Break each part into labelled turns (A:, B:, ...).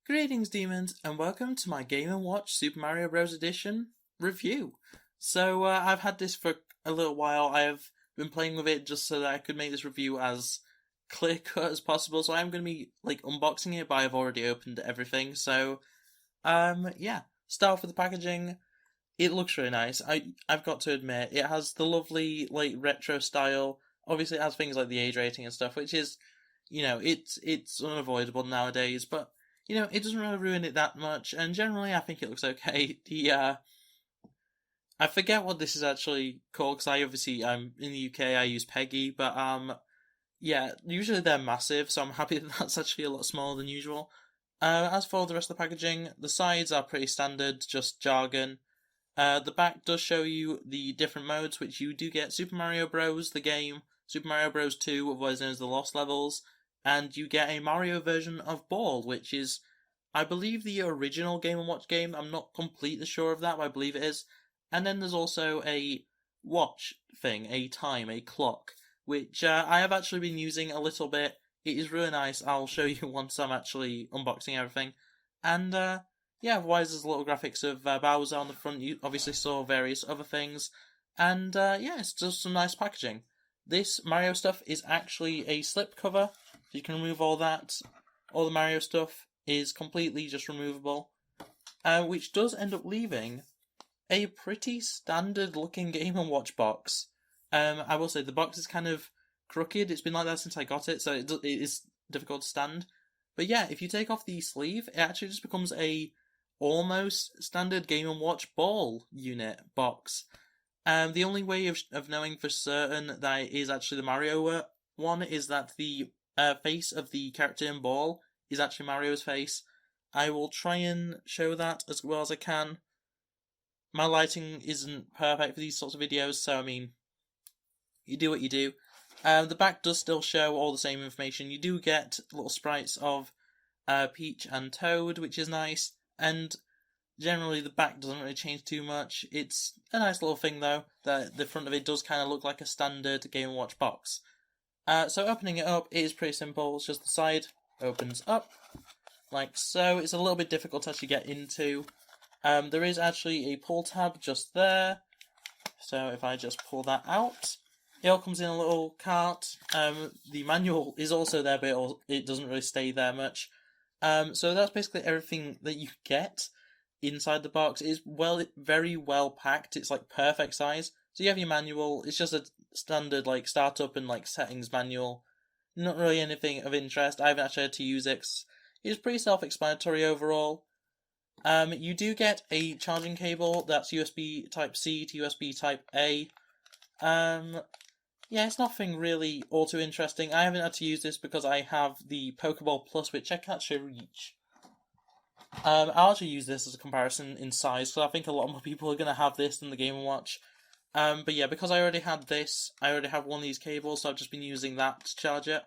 A: Greetings, demons, and welcome to my Game & Watch Super Mario Bros. Edition review. So, I've had this for a little while. I have been playing with it just so that I could make this review as clear-cut as possible. So I'm going to be, unboxing it, but I've already opened everything. So, yeah. Start off with the packaging. It looks really nice. I've got to admit, it has the lovely, retro style. Obviously, it has things like the age rating and stuff, which is, it's unavoidable nowadays, but it doesn't really ruin it that much, and generally I think it looks okay. I forget what this is actually called, because I'm in the UK, I use Peggy, but yeah, usually they're massive, so I'm happy that that's actually a lot smaller than usual. As for the rest of the packaging, the sides are pretty standard, just jargon. The back does show you the different modes, which you do get Super Mario Bros. The game, Super Mario Bros. 2, otherwise known as the Lost Levels, and you get a Mario version of Ball, which is, I believe, the original Game & Watch game. I'm not completely sure of that, but I believe it is. And then there's also a watch thing, a time, a clock, which I have actually been using a little bit. It is really nice. I'll show you once I'm actually unboxing everything. And yeah, otherwise there's little graphics of Bowser on the front. You obviously saw various other things. And yeah, it's just some nice packaging. This Mario stuff is actually a slip cover. You can remove all that. All the Mario stuff is completely just removable. Which does end up leaving a pretty standard looking Game & Watch box. I will say the box is kind of crooked. It's been like that since I got it, so it is difficult to stand. But yeah, if you take off the sleeve, it actually just becomes a almost standard Game & Watch ball unit box. The only way of knowing for certain that it is actually the Mario one is that the face of the character in Ball is actually Mario's face. I will try and show that as well as I can. My lighting isn't perfect for these sorts of videos, so I mean, you do what you do. The back does still show all the same information. You do get little sprites of Peach and Toad, which is nice, and generally the back doesn't really change too much. It's a nice little thing though, that the front of it does kind of look like a standard Game & Watch box. So opening it up is pretty simple. It's just the side opens up, like so. It's a little bit difficult to actually get into. There is actually a pull tab just there. So if I just pull that out, it all comes in a little cart. The manual is also there, but it doesn't really stay there much. So that's basically everything that you get inside the box. It is very well packed. It's like perfect size. So you have your manual. It's just a standard startup and settings manual. Not really anything of interest. I haven't actually had to use it. It's pretty self-explanatory overall. You do get a charging cable that's USB Type-C to USB Type-A. Yeah, it's nothing really all too interesting. I haven't had to use this because I have the Pokeball Plus, which I can actually reach. I'll actually use this as a comparison in size, because I think a lot more people are going to have this than the Game & Watch. But yeah, because I already had this, I already have one of these cables, so I've just been using that to charge it.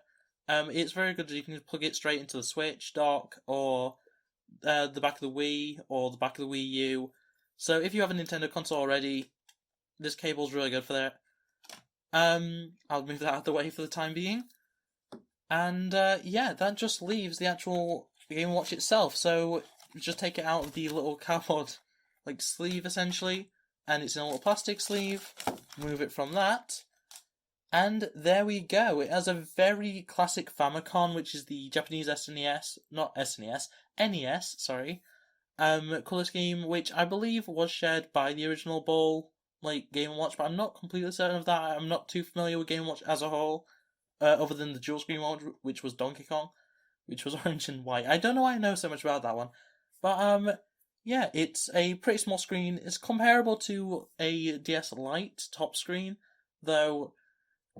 A: It's very good. You can plug it straight into the Switch dock, or the back of the Wii, or the back of the Wii U. So if you have a Nintendo console already, this cable's really good for that. I'll move that out of the way for the time being. And yeah, that just leaves the actual Game & Watch itself. So just take it out of the little cardboard sleeve essentially, and it's in a little plastic sleeve. Move it from that, and there we go. It has a very classic Famicom, which is the Japanese SNES, not SNES, NES, sorry, colour scheme, which I believe was shared by the original Ball Game & Watch, but I'm not completely certain of that. I'm not too familiar with Game & Watch as a whole, other than the dual screen one, which was Donkey Kong, which was orange and white. I don't know why I know so much about that one, but yeah, it's a pretty small screen. It's comparable to a DS Lite top screen, though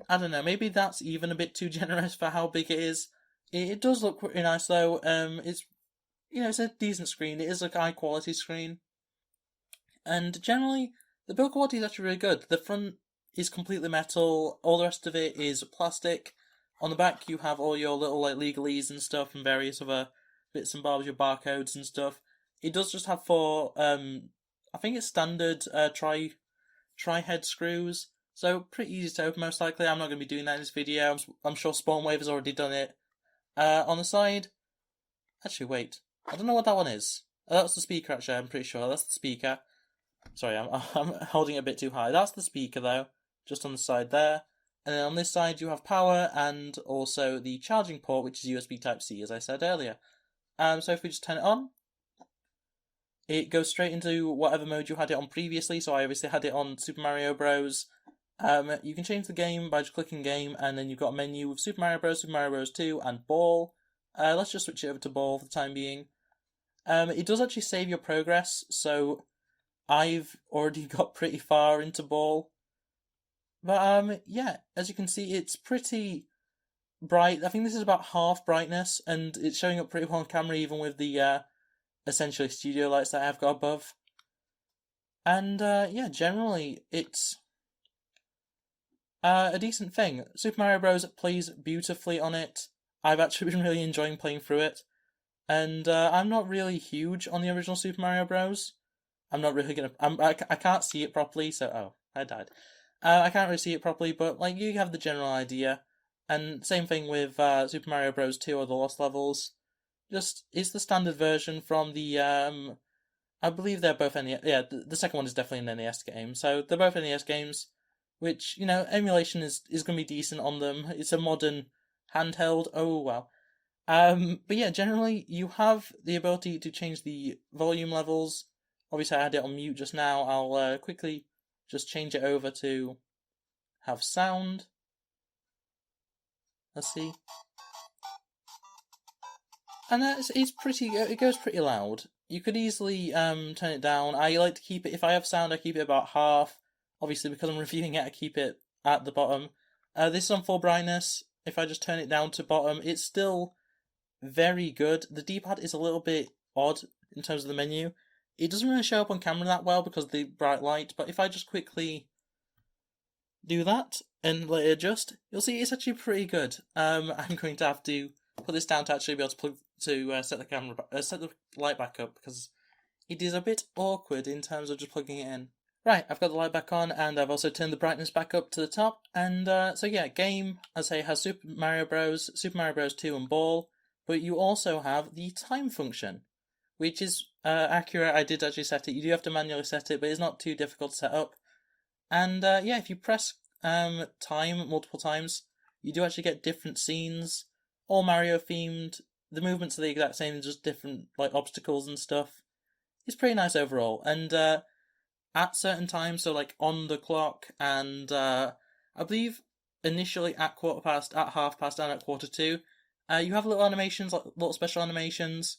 A: I don't know, maybe that's even a bit too generous for how big it is. It does look pretty nice though. It's a decent screen. It is a high quality screen, and generally the build quality is actually really good. The front is completely metal. All the rest of it is plastic. On the back, you have all your little legalese and stuff, and various other bits and bobs, your barcodes and stuff. It does just have four. I think it's standard tri-head screws. So pretty easy to open, most likely. I'm not going to be doing that in this video. I'm sure Spawnwave has already done it. On the side, actually wait, I don't know what that one is. That's the speaker, actually, I'm pretty sure. That's the speaker. Sorry, I'm holding it a bit too high. That's the speaker, though, just on the side there. And then on this side, you have power and also the charging port, which is USB Type-C, as I said earlier. So if we just turn it on, it goes straight into whatever mode you had it on previously. So I obviously had it on Super Mario Bros. You can change the game by just clicking game, and then you've got a menu with Super Mario Bros., Super Mario Bros. 2, and Ball. Let's just switch it over to Ball for the time being. It does actually save your progress, so I've already got pretty far into Ball. But yeah, as you can see, it's pretty bright. I think this is about half brightness, and it's showing up pretty well on camera, even with the essentially studio lights that I've got above. And yeah, generally, it's a decent thing. Super Mario Bros. Plays beautifully on it. I've actually been really enjoying playing through it. And I'm not really huge on the original Super Mario Bros. I'm not really gonna. I can't see it properly, so. Oh, I died. I can't really see it properly, but like you have the general idea. And same thing with Super Mario Bros. 2 or the Lost Levels. Just it's the standard version from the I believe they're both NES. Yeah, the second one is definitely an NES game. So they're both NES games, which emulation is going to be decent on them. It's a modern handheld. Oh well. But yeah, generally you have the ability to change the volume levels. Obviously, I had it on mute just now. I'll quickly just change it over to have sound. Let's see. And it's pretty. It goes pretty loud. You could easily turn it down. I like to keep it. If I have sound, I keep it about half. Obviously, because I'm reviewing it, I keep it at the bottom. This is on full brightness. If I just turn it down to bottom, it's still very good. The D-pad is a little bit odd in terms of the menu. It doesn't really show up on camera that well because of the bright light, but if I just quickly do that and let it adjust, you'll see it's actually pretty good. I'm going to have to put this down to actually be able to plug to set the camera, set the light back up because it is a bit awkward in terms of just plugging it in. Right, I've got the light back on, and I've also turned the brightness back up to the top. And so yeah, game, as I say, has Super Mario Bros., Super Mario Bros. 2 and Ball, but you also have the time function, which is accurate. I did actually set it. You do have to manually set it, but it's not too difficult to set up. And yeah, if you press time multiple times, you do actually get different scenes, all Mario themed. The movements are the exact same, just different like obstacles and stuff. It's pretty nice overall, and at certain times, so like on the clock, and I believe initially at quarter past, at half past, and at quarter to, you have little animations, like little special animations,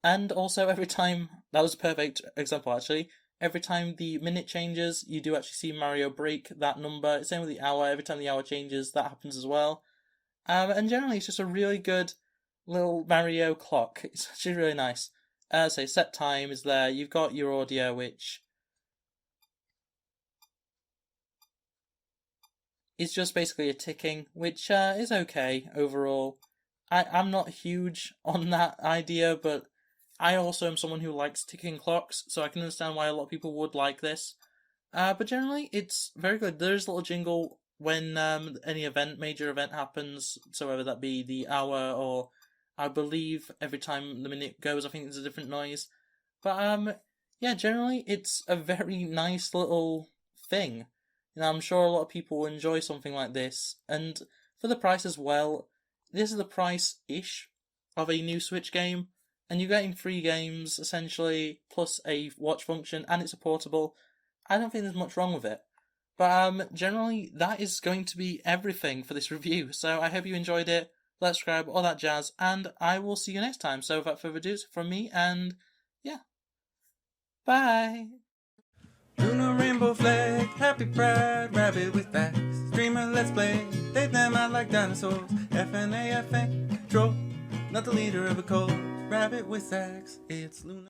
A: and also every time, that was a perfect example actually, every time the minute changes, you do actually see Mario break that number. Same with the hour, every time the hour changes, that happens as well. And generally, it's just a really good little Mario clock. It's actually really nice. So set time is there. You've got your audio, which is just basically a ticking, which is okay overall. I'm not huge on that idea, but I also am someone who likes ticking clocks, so I can understand why a lot of people would like this. But generally, it's very good. There's a little jingle when any major event happens, so whether that be the hour or I believe every time the minute goes, I think there's a different noise. But yeah, generally it's a very nice little thing. I'm sure a lot of people will enjoy something like this, and for the price as well, this is the price-ish of a new Switch game, and you're getting 3 games essentially, plus a watch function, and it's a portable. I don't think there's much wrong with it. But generally, that is going to be everything for this review. So I hope you enjoyed it. Let's subscribe, all that jazz, and I will see you next time. So without further ado, it's from me, and yeah, bye.
B: Lunar rainbow flag, happy pride, rabbit with facts. Streamer, let's play. They them out like dinosaurs. FNAFN control, not the leader of a cult. Rabbit with sax, it's Lunar.